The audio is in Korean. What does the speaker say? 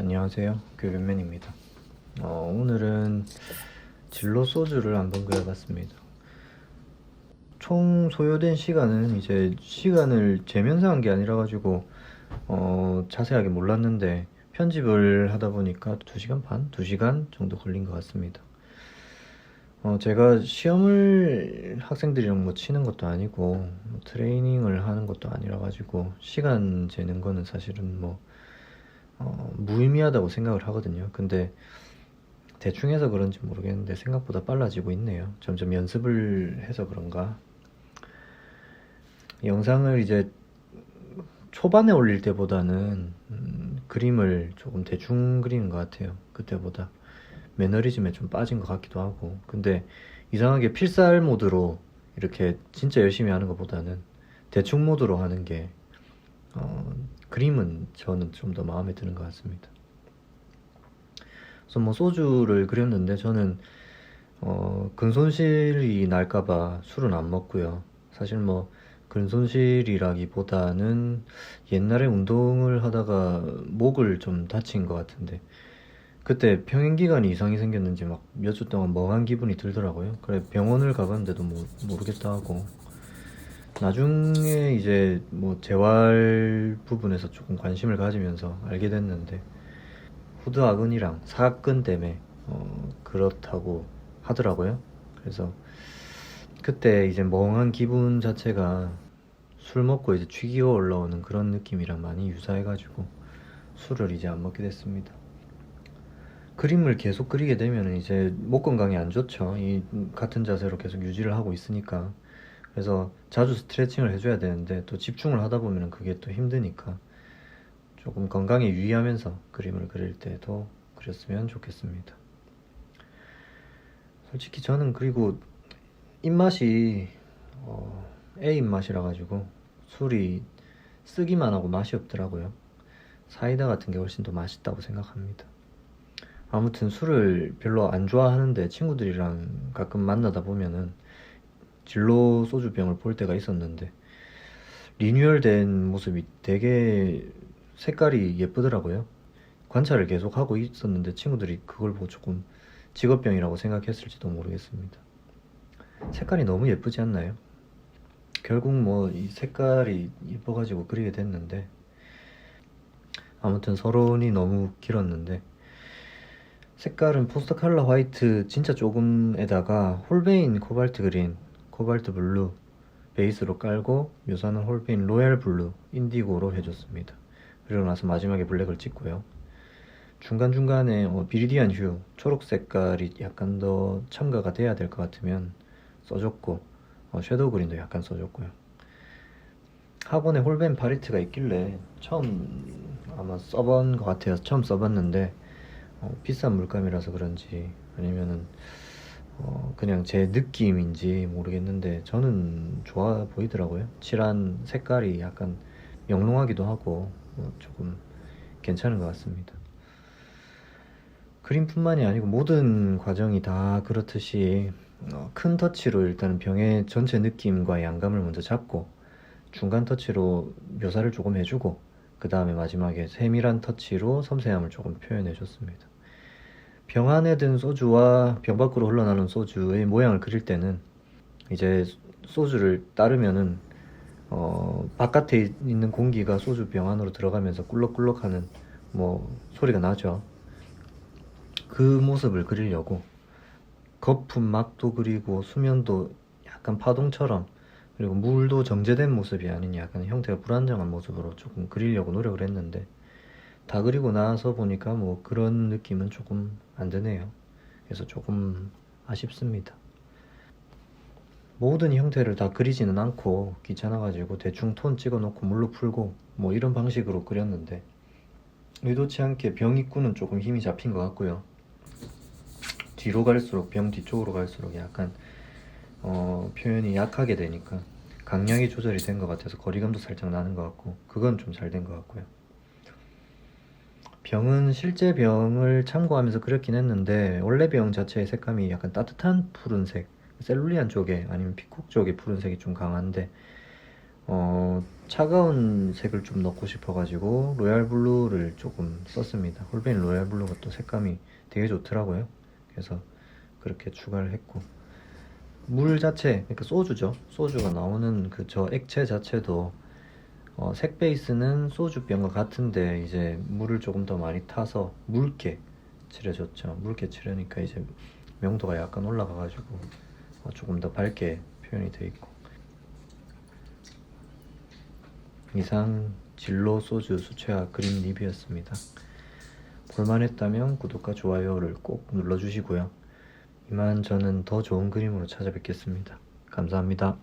안녕하세요. 교변맨입니다. 오늘은 진로 소주를 한번 그려봤습니다. 총 소요된 시간은 이제 시간을 재면서 한 게 아니라 가지고 자세하게 몰랐는데 편집을 하다 보니까 2시간 반? 2시간 정도 걸린 것 같습니다. 제가 시험을 학생들이랑 뭐 치는 것도 아니고 뭐 트레이닝을 하는 것도 아니라 가지고 시간 재는 거는 사실은 뭐 무의미하다고 생각을 하거든요. 근데 대충 해서 그런지 모르겠는데 생각보다 빨라지고 있네요. 점점 연습을 해서 그런가. 영상을 이제 초반에 올릴 때보다는 그림을 조금 대충 그리는 것 같아요. 그때보다 매너리즘에 좀 빠진 것 같기도 하고. 근데 이상하게 필살 모드로 이렇게 진짜 열심히 하는 것보다는 대충 모드로 하는 게 그림은 저는 좀 더 마음에 드는 것 같습니다. 그래서 뭐 소주를 그렸는데 저는 근손실이 날까봐 술은 안 먹고요. 사실 뭐 근손실이라기보다는 옛날에 운동을 하다가 목을 좀 다친 것 같은데 그때 평행기관이 이상이 생겼는지 막 몇 주 동안 멍한 기분이 들더라고요. 그래 병원을 가봤는데도 뭐 모르겠다 하고 나중에 이제 뭐 재활 부분에서 조금 관심을 가지면서 알게 됐는데 후두아근이랑 사근 때문에 그렇다고 하더라고요. 그래서 그때 이제 멍한 기분 자체가 술 먹고 이제 취기가 올라오는 그런 느낌이랑 많이 유사해가지고 술을 이제 안 먹게 됐습니다. 그림을 계속 그리게 되면 이제 목 건강에 안 좋죠. 이 같은 자세로 계속 유지를 하고 있으니까. 그래서 자주 스트레칭을 해줘야 되는데 또 집중을 하다 보면 그게 또 힘드니까 조금 건강에 유의하면서 그림을 그릴 때도 그렸으면 좋겠습니다. 솔직히 저는 그리고 입맛이 애 입맛이라 가지고 술이 쓰기만 하고 맛이 없더라고요. 사이다 같은 게 훨씬 더 맛있다고 생각합니다. 아무튼 술을 별로 안 좋아하는데 친구들이랑 가끔 만나다 보면은 진로 소주병을 볼 때가 있었는데 리뉴얼된 모습이 되게 색깔이 예쁘더라고요. 관찰을 계속 하고 있었는데 친구들이 그걸 보고 조금 직업병이라고 생각했을지도 모르겠습니다. 색깔이 너무 예쁘지 않나요? 결국 뭐 이 색깔이 예뻐가지고 그리게 됐는데 아무튼 서론이 너무 길었는데 색깔은 포스터 컬러 화이트 진짜 조금에다가 홀베인 코발트 그린, 코발트 블루 베이스로 깔고 묘사는 홀베인 로얄 블루, 인디고로 해줬습니다. 그리고 나서 마지막에 블랙을 찍고요. 중간중간에 비리디안 휴, 초록 색깔이 약간 더 첨가가 돼야 될 것 같으면 써줬고 섀도우 그린도 약간 써줬고요. 학원에 홀벤 파리트가 있길래 처음 아마 써본 것 같아요. 처음 써봤는데 비싼 물감이라서 그런지 아니면은 그냥 제 느낌인지 모르겠는데 저는 좋아 보이더라고요. 칠한 색깔이 약간 영롱하기도 하고 조금 괜찮은 것 같습니다. 그림뿐만이 아니고 모든 과정이 다 그렇듯이 큰 터치로 일단 병의 전체 느낌과 양감을 먼저 잡고 중간 터치로 묘사를 조금 해주고 그 다음에 마지막에 세밀한 터치로 섬세함을 조금 표현해 줬습니다. 병 안에 든 소주와 병 밖으로 흘러나오는 소주의 모양을 그릴 때는 이제 소주를 따르면은 바깥에 있는 공기가 소주 병 안으로 들어가면서 꿀럭꿀럭하는 뭐 소리가 나죠. 그 모습을 그리려고 거품 막도 그리고 수면도 약간 파동처럼 그리고 물도 정제된 모습이 아닌 약간 형태가 불안정한 모습으로 조금 그리려고 노력을 했는데 다 그리고 나서 보니까 뭐 그런 느낌은 조금 안 드네요. 그래서 조금 아쉽습니다. 모든 형태를 다 그리지는 않고 귀찮아가지고 대충 톤 찍어놓고 물로 풀고 뭐 이런 방식으로 그렸는데 의도치 않게 병 입구는 조금 힘이 잡힌 것 같고요. 뒤로 갈수록 병 뒤쪽으로 갈수록 약간 표현이 약하게 되니까 강약이 조절이 된 것 같아서 거리감도 살짝 나는 것 같고 그건 좀 잘 된 것 같고요. 병은 실제 병을 참고하면서 그렸긴 했는데 원래 병 자체의 색감이 약간 따뜻한 푸른색 셀룰리안 쪽에 아니면 피콕 쪽의 푸른색이 좀 강한데 차가운 색을 좀 넣고 싶어가지고 로얄 블루를 조금 썼습니다. 홀베인 로얄 블루가 또 색감이 되게 좋더라고요. 그래서 그렇게 추가를 했고, 물 자체, 그러니까 소주죠. 소주가 나오는 그 저 액체 자체도 색 베이스는 소주병과 같은데 이제 물을 조금 더 많이 타서 묽게 칠해줬죠. 묽게 칠하니까 이제 명도가 약간 올라가가지고 조금 더 밝게 표현이 돼 있고. 이상 진로 소주 수채화 그린 리뷰였습니다. 볼만했다면 구독과 좋아요를 꼭 눌러주시고요. 이만 저는 더 좋은 그림으로 찾아뵙겠습니다. 감사합니다.